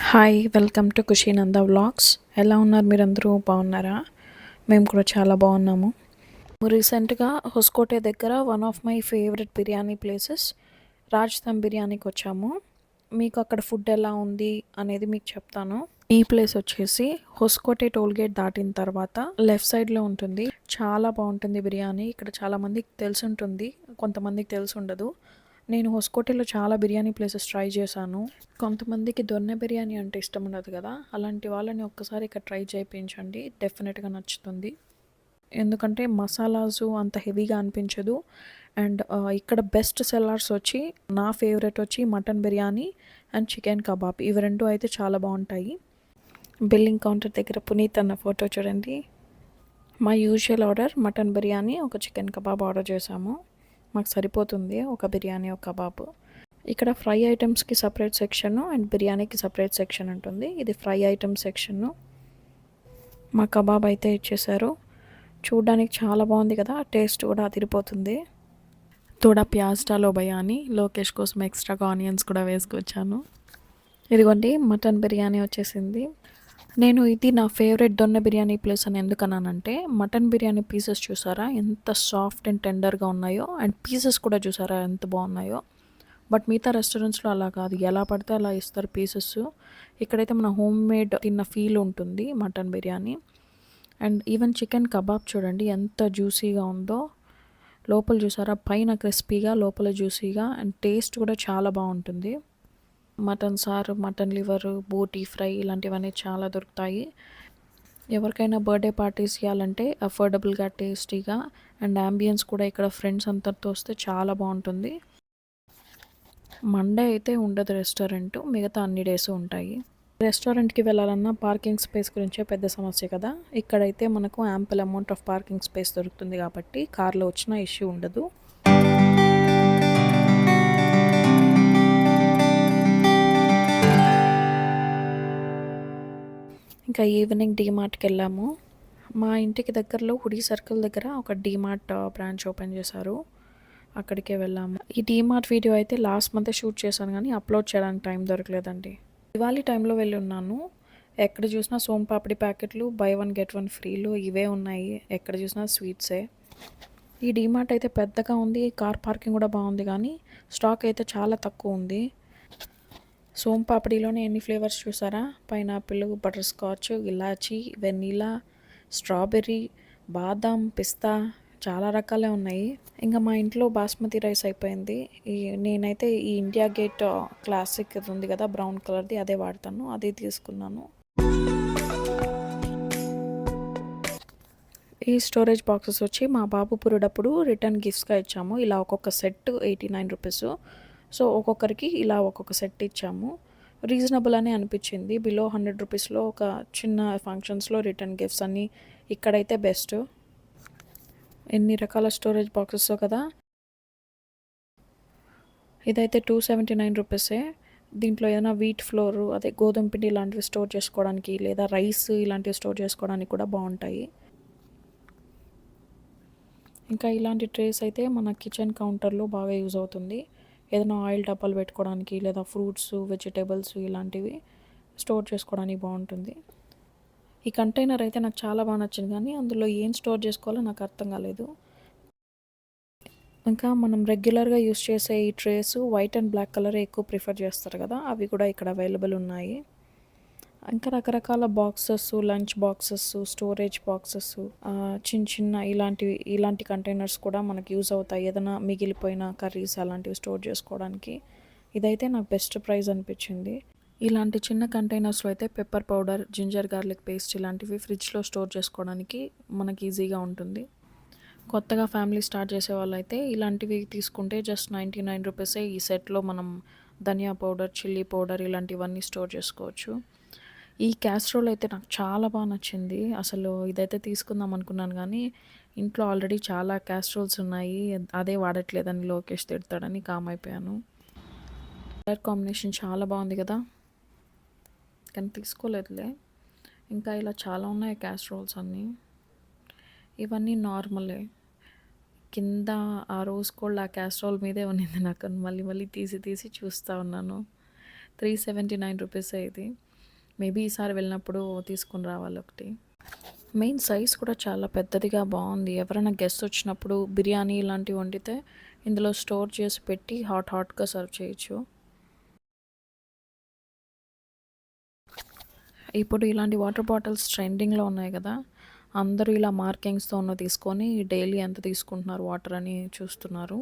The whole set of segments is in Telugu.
Hi welcome to Kushinanda vlogs. ఎలా ఉన్నారు మీరందరూ? బాగున్నారా? మేము కూడా చాలా బాగున్నాము. రీసెంట్గా హొస్కోటే దగ్గర one of my favourite biryani places Rajasthan బిర్యానీకి వచ్చాము. మీకు అక్కడ ఫుడ్ ఎలా ఉంది అనేది మీకు చెప్తాను. ఈ ప్లేస్ వచ్చేసి హొస్కోటే టోల్గేట్ దాటిన తర్వాత లెఫ్ట్ సైడ్లో ఉంటుంది. చాలా బాగుంటుంది బిర్యానీ. ఇక్కడ చాలామందికి తెలిసి ఉంటుంది, కొంతమందికి తెలిసి ఉండదు. నేను హొస్కోటేలో చాలా బిర్యానీ ప్లేసెస్ ట్రై చేశాను. కొంతమందికి దొన్నె బిర్యానీ అంటే ఇష్టం ఉండదు కదా, అలాంటి వాళ్ళని ఒక్కసారి ఇక్కడ ట్రై చేయించండి, డెఫినెట్గా నచ్చుతుంది. ఎందుకంటే మసాలాసు అంత హెవీగా అనిపించదు. అండ్ ఇక్కడ బెస్ట్ సెల్లర్స్ వచ్చి నా ఫేవరెట్ వచ్చి mutton biryani and chicken kebab. ఇవి రెండు అయితే చాలా బాగుంటాయి. బిల్లింగ్ కౌంటర్ దగ్గర పునీత్ అన్న ఫోటో చూడండి. మా యూజువల్ ఆర్డర్ మటన్ బిర్యానీ, ఒక చికెన్ కబాబ్ ఆర్డర్ చేశాము. మాకు సరిపోతుంది ఒక బిర్యానీ, ఒక కబాబ్. ఇక్కడ ఫ్రై ఐటమ్స్కి సపరేట్ సెక్షన్ అండ్ బిర్యానీకి సపరేట్ సెక్షన్ ఉంటుంది. ఇది ఫ్రై ఐటమ్ సెక్షన్. మా కబాబ్ అయితే ఇచ్చేసారు. చూడడానికి చాలా బాగుంది కదా, టేస్ట్ కూడా అదిరిపోతుంది. తోడా ప్యాజ్ డాలో బయానీ, లోకేష్ కోసం ఎక్స్ట్రాగా ఆనియన్స్ కూడా వేసుకొచ్చాను. ఇదిగోండి మటన్ బిర్యానీ వచ్చేసింది. నేను ఇది నా ఫేవరెట్ దొన్న బిర్యానీ ప్లేస్ అని ఎందుకన్నానంటే, మటన్ బిర్యానీ పీసెస్ చూసారా ఎంత సాఫ్ట్ అండ్ టెండర్గా ఉన్నాయో, అండ్ పీసెస్ కూడా చూసారా ఎంత బాగున్నాయో. బట్ మిగతా రెస్టారెంట్స్లో అలా కాదు, ఎలా పడితే అలా ఇస్తారు పీసెస్. ఇక్కడైతే మన హోమ్ మేడ్ తిన్న ఫీల్ ఉంటుంది mutton biryani. And even chicken kebab చూడండి ఎంత జ్యూసీగా ఉందో. లోపల చూసారా, పైన క్రిస్పీగా, లోపల జ్యూసీగా, అండ్ టేస్ట్ కూడా చాలా బాగుంటుంది. మటన్ సారు, మటన్ లివర్, బోటీ ఫ్రై ఇలాంటివన్నీ చాలా దొరుకుతాయి. ఎవరికైనా బర్త్డే పార్టీస్ ఇవ్వాలంటే అఫోర్డబుల్గా, టేస్టీగా, అండ్ అంబియన్స్ కూడా ఇక్కడ ఫ్రెండ్స్ అంతటితో వస్తే చాలా బాగుంటుంది. మండే అయితే ఉండదు రెస్టారెంట్, మిగతా అన్ని డేస్ ఉంటాయి. రెస్టారెంట్కి వెళ్ళాలన్నా పార్కింగ్ స్పేస్ గురించే పెద్ద సమస్య కదా. ఇక్కడైతే మనకు ample amount of parking space దొరుకుతుంది కాబట్టి కార్లో వచ్చిన ఇష్యూ ఉండదు. ఇంకా ఈవినింగ్ డీమార్ట్కి వెళ్ళాము. మా ఇంటికి దగ్గరలో హుడీ సర్కిల్ దగ్గర ఒక డీమార్ట్ బ్రాంచ్ ఓపెన్ చేశారు, అక్కడికే వెళ్ళాము. ఈ డీమార్ట్ వీడియో అయితే లాస్ట్ మంతే షూట్ చేశాను కానీ అప్లోడ్ చేయడానికి టైం దొరకలేదండి. దివాళీ టైంలో వెళ్ళి ఉన్నాను. ఎక్కడ చూసినా సోంపాపిడి ప్యాకెట్లు, బై వన్ గెట్ వన్ ఫ్రీలు ఇవే ఉన్నాయి. ఎక్కడ చూసినా స్వీట్సే. ఈ డీమార్ట్ అయితే పెద్దగా ఉంది, కార్ పార్కింగ్ కూడా బాగుంది, కానీ స్టాక్ అయితే చాలా తక్కువ ఉంది. సోంపాపిడిలోనే ఎన్ని ఫ్లేవర్స్ చూసారా, పైనాపిల్, బటర్ స్కాచ్, ఇలాచీ, వెనీలా, స్ట్రాబెర్రీ, బాదాం, పిస్తా, చాలా రకాలే ఉన్నాయి. ఇంకా మా ఇంట్లో బాస్మతి రైస్ అయిపోయింది. నేనైతే ఈ ఇండియా గేట్ క్లాసిక్ ఉంది కదా బ్రౌన్ కలర్ది, అదే వాడతాను, అదే తీసుకున్నాను. ఈ స్టోరేజ్ బాక్సెస్ వచ్చి మా బాబు పురుడప్పుడు రిటర్న్ గిఫ్ట్స్గా ఇచ్చాము. ఇలా ఒక్కొక్క సెట్ 89 రూపీస్. సో ఒక్కొక్కరికి ఇలా ఒక్కొక్క సెట్ ఇచ్చాము. రీజనబుల్ అని అనిపించింది. బిలో 100 రూపీస్లో ఒక చిన్న ఫంక్షన్స్లో రిటర్న్ గిఫ్ట్స్ అన్నీ ఇక్కడైతే బెస్ట్. ఎన్ని రకాల స్టోరేజ్ బాక్సెస్ కదా. ఇదైతే 279 రూపీసే. దీంట్లో ఏదైనా వీట్ ఫ్లోర్, అదే గోధుమ పిండి ఇలాంటివి స్టోర్ చేసుకోవడానికి, లేదా రైస్ ఇలాంటివి స్టోర్ చేసుకోవడానికి కూడా బాగుంటాయి. ఇంకా ఇలాంటి ట్రేస్ అయితే మన కిచెన్ కౌంటర్లో బాగా యూజ్ అవుతుంది. ఏదైనా ఆయిల్ డబ్బాలు పెట్టుకోవడానికి, లేదా ఫ్రూట్స్, వెజిటేబుల్స్ ఇలాంటివి స్టోర్ చేసుకోవడానికి బాగుంటుంది. ఈ కంటైనర్ అయితే నాకు చాలా బాగా నచ్చింది, కానీ అందులో ఏం స్టోర్ చేసుకోవాలో నాకు అర్థం కాలేదు. ఇంకా మనం రెగ్యులర్గా యూస్ చేసే ఈ trays white and black colour ఎక్కువ ప్రిఫర్ చేస్తారు కదా, అవి కూడా ఇక్కడ అవైలబుల్ ఉన్నాయి. ఇంకా రకరకాల boxes, lunch boxes, storage boxes, చిన్న చిన్న ఇలాంటి కంటైనర్స్ కూడా మనకి యూజ్ అవుతాయి, ఏదైనా మిగిలిపోయిన కర్రీస్ అలాంటివి స్టోర్ చేసుకోవడానికి. ఇదైతే నాకు బెస్ట్ ప్రైస్ అనిపించింది. ఇలాంటి చిన్న కంటైనర్స్లో అయితే pepper powder, ginger garlic paste ఇలాంటివి ఫ్రిడ్జ్లో స్టోర్ చేసుకోవడానికి మనకి ఈజీగా ఉంటుంది. కొత్తగా ఫ్యామిలీ స్టార్ట్ చేసే వాళ్ళు అయితే ఇలాంటివి తీసుకుంటే జస్ట్ 99 రూపీసే. ఈ సెట్లో మనం ధనియా పౌడర్, చిల్లీ పౌడర్ ఇలాంటివన్నీ స్టోర్ చేసుకోవచ్చు. ఈ క్యాస్ట్రోల్ అయితే నాకు చాలా బాగా నచ్చింది. అసలు ఇదైతే తీసుకుందాం అనుకున్నాను, కానీ ఇంట్లో ఆల్రెడీ చాలా క్యాస్ట్రోల్స్ ఉన్నాయి, అదే వాడట్లేదని లోకేష్ తిడతాడని కామ్ అయిపోయాను. కలర్ కాంబినేషన్ చాలా బాగుంది కదా, కానీ తీసుకోలేదులే. ఇంకా ఇలా చాలా ఉన్నాయి క్యాస్ట్రోల్స్ అన్నీ. ఇవన్నీ నార్మలే. కింద ఆ రోజ్ గోల్డ్ ఆ క్యాస్ట్రోల్ మీదే ఉన్నింది నాకు, మళ్ళీ మళ్ళీ తీసి చూస్తూ ఉన్నాను. 379 రూపీసే ఇది. మేబీ ఈసారి వెళ్ళినప్పుడు తీసుకొని రావాలి ఒకటి. మెయిన్ సైజ్ కూడా చాలా పెద్దదిగా బాగుంది. ఎవరైనా గెస్ట్ వచ్చినప్పుడు బిర్యానీ ఇలాంటివి వండితే ఇందులో స్టోర్ చేసి పెట్టి హాట్గా సర్వ్ చేయొచ్చు. ఇప్పుడు ఇలాంటి వాటర్ బాటిల్స్ ట్రెండింగ్లో ఉన్నాయి కదా, అందరూ ఇలా మార్కింగ్స్తో ఉన్న తీసుకొని డైలీ ఎంత తీసుకుంటున్నారు వాటర్ అని చూస్తున్నారు.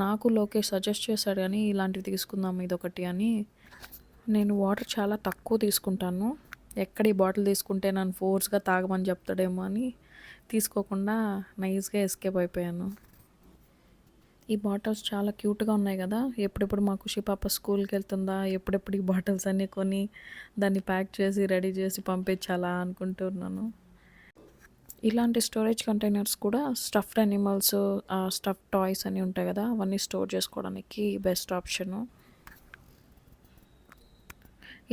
నాకు లోకేష్ సజెస్ట్ చేశాడు కానీ ఇలాంటివి తీసుకుందాం ఇదొకటి అని. నేను వాటర్ చాలా తక్కువ తీసుకుంటాను. ఎక్కడ ఈ బాటిల్ తీసుకుంటే నన్ను ఫోర్స్గా తాగమని చెప్తాడేమో అని తీసుకోకుండా నైస్గా ఎస్కేప్ అయిపోయాను. ఈ బాటిల్స్ చాలా క్యూట్గా ఉన్నాయి కదా, ఎప్పుడెప్పుడు మా ఖుషి పాప స్కూల్కి వెళ్తుందా, ఎప్పుడెప్పుడు ఈ బాటిల్స్ అన్నీ కొని దాన్ని ప్యాక్ చేసి రెడీ చేసి పంపించాలా అనుకుంటున్నాను. ఇలాంటి స్టోరేజ్ కంటైనర్స్ కూడా స్టఫ్డ్ యానిమల్స్, స్టఫ్ టాయ్స్ అని ఉంటాయి కదా, అవన్నీ స్టోర్ చేసుకోవడానికి బెస్ట్ ఆప్షను.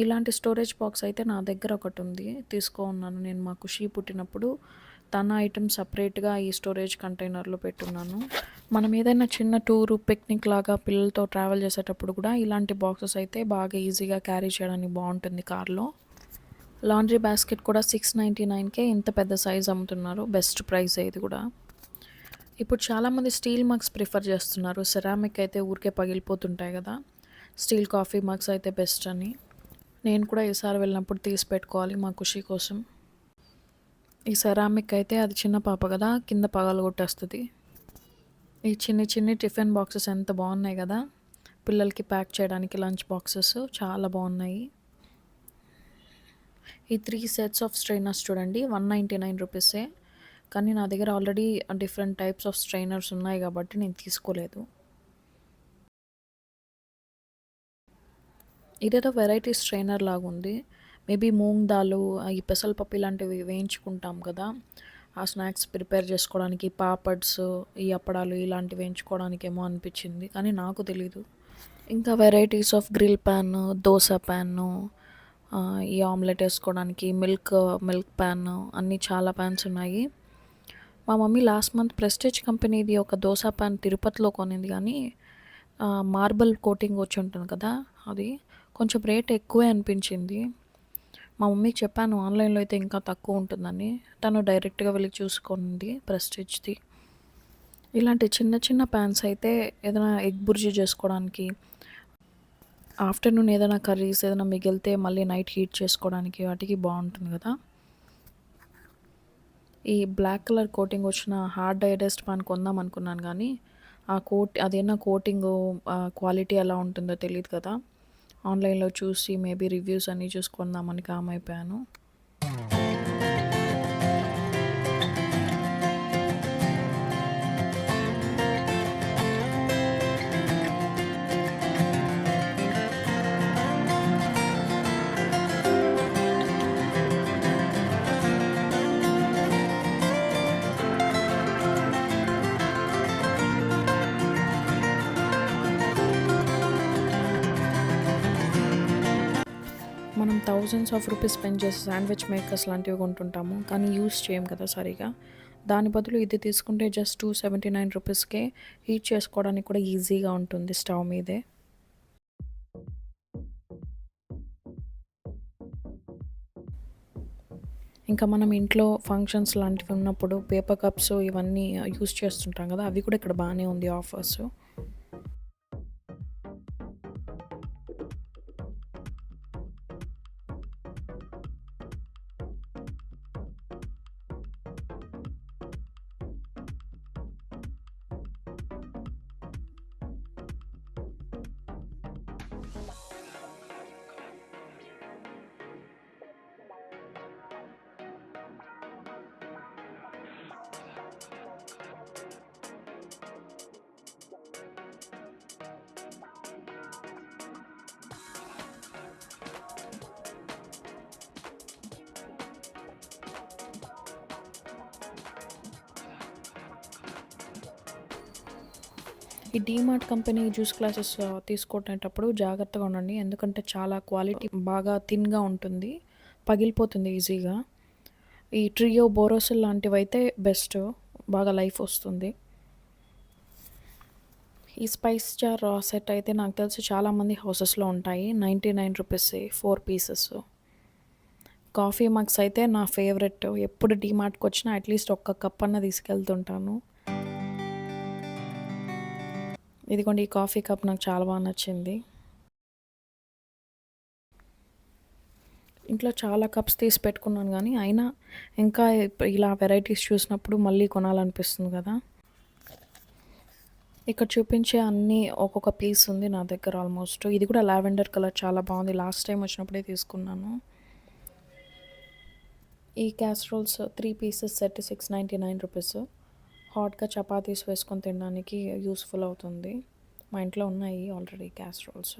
ఇలాంటి స్టోరేజ్ బాక్స్ అయితే నా దగ్గర ఒకటి ఉంది, ఉన్నాను నేను మా ఖుషి పుట్టినప్పుడు. తన ఐటమ్ సపరేట్గా ఈ స్టోరేజ్ కంటైనర్లో పెట్టున్నాను. మనం ఏదైనా చిన్న టూరు పిక్నిక్ లాగా పిల్లలతో ట్రావెల్ చేసేటప్పుడు కూడా ఇలాంటి బాక్సెస్ అయితే బాగా ఈజీగా క్యారీ చేయడానికి బాగుంటుంది కార్లో. లాండ్రీ బాస్కెట్ కూడా 699కే ఇంత పెద్ద సైజ్ అమ్ముతున్నారు, బెస్ట్ ప్రైస్ ఇది కూడా. ఇప్పుడు చాలామంది స్టీల్ మగ్స్ ప్రిఫర్ చేస్తున్నారు, సెరామిక్ అయితే ఊరికే పగిలిపోతుంటాయి కదా, స్టీల్ కాఫీ మగ్స్ అయితే బెస్ట్ అని. నేను కూడా ఈసారి వెళ్ళినప్పుడు తీసి పెట్టుకోవాలి మా ఖుషి కోసం. ఈ సెరామిక్ అయితే అది చిన్న పాప కదా, కింద పగలగొట్టేస్తుంది. ఈ చిన్ని చిన్ని టిఫిన్ బాక్సెస్ ఎంత బాగున్నాయి కదా, పిల్లలకి ప్యాక్ చేయడానికి లంచ్ బాక్సెస్ చాలా బాగున్నాయి. ఈ 3 సెట్స్ ఆఫ్ స్ట్రైనర్స్ చూడండి, 199 రూపీసే. కానీ నా దగ్గర already different types of strainers ఉన్నాయి కాబట్టి నేను తీసుకోలేదు. ఇదేదో వెరైటీ స్ట్రైనర్ లాగా ఉంది. మేబీ మూంగ్ దాలు, ఈ పెసరపప్పు ఇలాంటివి వేయించుకుంటాం కదా, ఆ స్నాక్స్ ప్రిపేర్ చేసుకోవడానికి, పాపడ్స్, ఈ అప్పడాలు ఇలాంటివి వేయించుకోవడానికి ఏమో అనిపించింది, కానీ నాకు తెలీదు. ఇంకా varieties of grill pan, dosa pan, ఈ ఆమ్లెట్ వేసుకోవడానికి మిల్క్ ప్యాన్, అన్నీ చాలా ప్యాన్స్ ఉన్నాయి. మా మమ్మీ లాస్ట్ మంత్ ప్రెస్టేజ్ కంపెనీది ఒక దోశ ప్యాన్ తిరుపతిలో కొనింది, కానీ మార్బుల్ కోటింగ్ వచ్చి ఉంటుంది కదా, అది కొంచెం రేట్ ఎక్కువే అనిపించింది. మా మమ్మీకి చెప్పాను ఆన్లైన్లో అయితే ఇంకా తక్కువ ఉంటుందని, తను డైరెక్ట్గా వెళ్ళి చూసుకుంది ప్రెస్టేజ్ది. ఇలాంటి చిన్న చిన్న ప్యాన్స్ అయితే ఏదైనా ఎగ్ బుర్జీ చేసుకోవడానికి, ఆఫ్టర్నూన్ ఏదైనా కర్రీస్ ఏదైనా మిగిలితే మళ్ళీ నైట్ హీట్ చేసుకోవడానికి వాటికి బాగుంటుంది కదా. ఈ బ్లాక్ కలర్ కోటింగ్ వచ్చిన హార్డ్ డైరెస్ట్ పాన్ కొందాం అనుకున్నాను, కానీ అదేనా కోటింగ్ క్వాలిటీ ఎలా ఉంటుందో తెలియదు కదా, ఆన్లైన్లో చూసి మేబీ రివ్యూస్ అన్నీ చూసుకుందామని కామ్ అయిపోయాను. మనం థౌజండ్స్ ఆఫ్ రూపీస్ స్పెండ్ చేసి శాండ్విచ్ మేకర్స్ లాంటివి కొంటుంటాము, కానీ యూస్ చేయం కదా సరిగా. దాని బదులు ఇది తీసుకుంటే జస్ట్ 279 రూపీస్కే హీట్ చేసుకోవడానికి కూడా ఈజీగా ఉంటుంది స్టవ్ మీదే. ఇంకా మనం ఇంట్లో ఫంక్షన్స్ లాంటివి ఉన్నప్పుడు పేపర్ కప్స్ ఇవన్నీ యూస్ చేస్తుంటాం కదా, అవి కూడా ఇక్కడ బాగానే ఉంది ఆఫర్స్. ఈ డీమార్ట్ కంపెనీ జ్యూస్ గ్లాసెస్ తీసుకునేటప్పుడు జాగ్రత్తగా ఉండండి, ఎందుకంటే చాలా క్వాలిటీ బాగా థిన్గా ఉంటుంది, పగిలిపోతుంది ఈజీగా. ఈ ట్రియో బోరోసిల్ లాంటివి అయితే బెస్ట్, బాగా లైఫ్ వస్తుంది. ఈ స్పైస్ జార్ సెట్ అయితే నాకు తెలిసి చాలామంది హౌసెస్లో ఉంటాయి, 99 రూపీస్ 4 పీసెస్. కాఫీ మగ్స్ అయితే నా ఫేవరెట్. ఎప్పుడు డీమార్ట్‌కి వచ్చినా అట్లీస్ట్ ఒక్క కప్ అన్న తీసుకెళ్తుంటాను. ఇదిగోండి ఈ కాఫీ కప్ నాకు చాలా బాగా నచ్చింది. ఇంట్లో చాలా కప్స్ తీసి పెట్టుకున్నాను కానీ అయినా ఇంకా ఇలా వెరైటీస్ చూసినప్పుడు మళ్ళీ కొనాలనిపిస్తుంది కదా. ఇక్కడ చూపించే అన్నీ ఒక్కొక్క పీస్ ఉంది నా దగ్గర ఆల్మోస్ట్. ఇది కూడా లావెండర్ కలర్ చాలా బాగుంది. లాస్ట్ టైం వచ్చినప్పుడే తీసుకున్నాను. ఈ క్యాస్ట్రోల్స్ 3 పీసెస్ సెట్ ₹699. హాట్గా చపాతీస్ వేసుకొని తినడానికి యూస్ఫుల్ అవుతుంది. మా ఇంట్లో ఉన్నాయి ఆల్రెడీ క్యాస్ట్రోల్స్.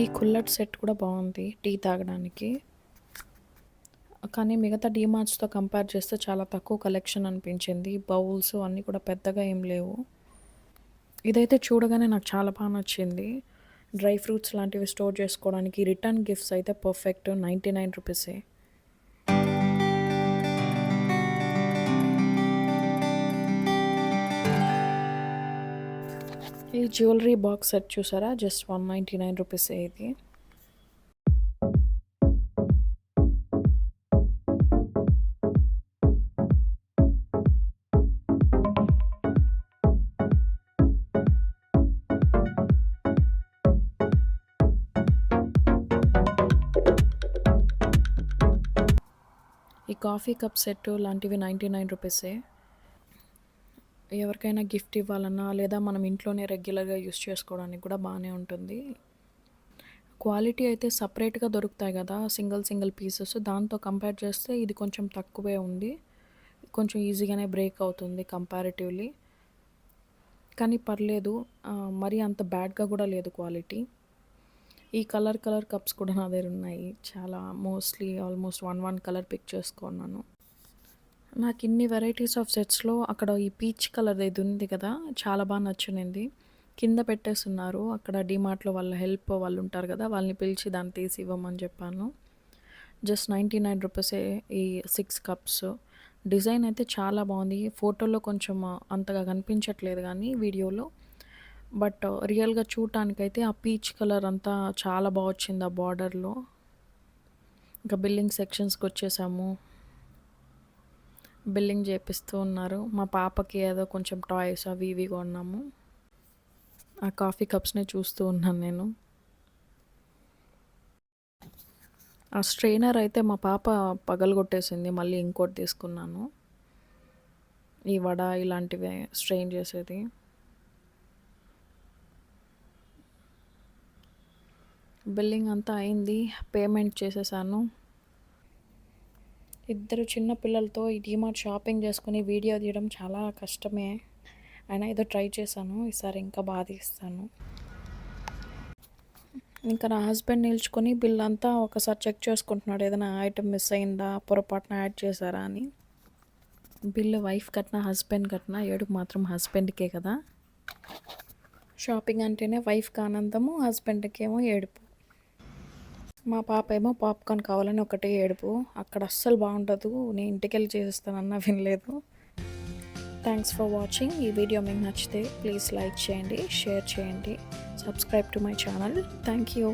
ఈ కుల్లట్ సెట్ కూడా బాగుంది టీ తాగడానికి. కానీ మిగతా డీమార్ట్స్తో కంపేర్ చేస్తే చాలా తక్కువ కలెక్షన్ అనిపించింది. బౌల్స్ అన్నీ కూడా పెద్దగా ఏం లేవు. ఇదైతే చూడగానే నాకు చాలా బాగా నచ్చింది. డ్రై ఫ్రూట్స్ లాంటివి స్టోర్ చేసుకోవడానికి రిటర్న్ గిఫ్ట్స్ అయితే పర్ఫెక్ట్. ₹99. ఈ జ్యువెలరీ బాక్స్ సెట్ చూసారా, జస్ట్ ₹199 ఇది. ఈ కాఫీ కప్ సెట్ లాంటివి ₹99. ఎవరికైనా గిఫ్ట్ ఇవ్వాలన్నా లేదా మనం ఇంట్లోనే రెగ్యులర్గా యూస్ చేసుకోవడానికి కూడా బాగానే ఉంటుంది. క్వాలిటీ అయితే సపరేట్గా దొరుకుతాయి కదా సింగిల్ పీసెస్, దాంతో కంపేర్ చేస్తే ఇది కొంచెం తక్కువే ఉంది. కొంచెం ఈజీగానే బ్రేక్ అవుతుంది కంపారిటివ్లీ. కానీ పర్లేదు, మరీ అంత బ్యాడ్గా కూడా లేదు క్వాలిటీ. ఈ కలర్ కప్స్ కూడా నా దగ్గర ఉన్నాయి. చాలా ఆల్మోస్ట్ వన్ కలర్ పిక్ చేసుకున్నాను. నాకు ఇన్ని వెరైటీస్ ఆఫ్ సెట్స్లో అక్కడ ఈ పీచ్ కలర్ ఇది ఉంది కదా, చాలా బాగా నచ్చింది. కింద పెట్టేస్తున్నారు. అక్కడ డీమార్ట్లో వాళ్ళ హెల్ప్ వాళ్ళు ఉంటారు కదా, వాళ్ళని పిలిచి దాన్ని తీసి ఇవ్వమని చెప్పాను. జస్ట్ ₹99 ఈ 6 కప్స్. డిజైన్ అయితే చాలా బాగుంది. ఫోటోలో కొంచెం అంతగా కనిపించట్లేదు కానీ వీడియోలో, బట్ రియల్గా చూడటానికైతే ఆ పీచ్ కలర్ అంతా చాలా బాగా వచ్చింది ఆ బార్డర్లో. ఇంకా బిల్లింగ్ సెక్షన్స్కి వచ్చేసాము. బిల్లింగ్ చేపిస్తూ ఉన్నారు. మా పాపకి ఏదో కొంచెం టాయ్స్ అవి ఇవి కొన్నాము. ఆ కాఫీ కప్స్నే చూస్తూ ఉన్నాను నేను. ఆ స్ట్రెయినర్ అయితే మా పాప పగలగొట్టేసింది. మళ్ళీ ఇంకోటి తీసుకున్నాను. ఈ వడ ఇలాంటివి స్ట్రెయిన్ చేసేది. బిల్లింగ్ అంతా అయింది. పేమెంట్ చేసేసాను. ఇద్దరు చిన్న పిల్లలతో ఈ డీమార్ట్ షాపింగ్ చేసుకుని వీడియో తీయడం చాలా కష్టమే. అయినా ఏదో ట్రై చేశాను. ఈసారి ఇంకా బాగా తీస్తాను. ఇంకా నా హస్బెండ్ నిల్చుకొని బిల్ అంతా ఒకసారి చెక్ చేసుకుంటున్నాడు. ఏదైనా ఐటెం మిస్ అయిందా, పొరపాటున యాడ్ చేశారా అని. బిల్లు వైఫ్ కట్టినా హస్బెండ్ కట్టినా ఏడుపు మాత్రం హస్బెండ్కే కదా. షాపింగ్ అంటేనే వైఫ్కి ఆనందము, హస్బెండ్కి ఏమో ఏడుపు. మా పాప ఏమో పాప్కార్న్ కావాలని ఒకటే ఏడుపు. అక్కడ అస్సలు బాగుండదు, నేను ఇంటికి వెళ్ళి చేసేస్తానన్నా వినలేదు. Thanks for watching. ఈ వీడియో మీకు నచ్చితే ప్లీజ్ లైక్ చేయండి, షేర్ చేయండి, subscribe to my channel. Thank you.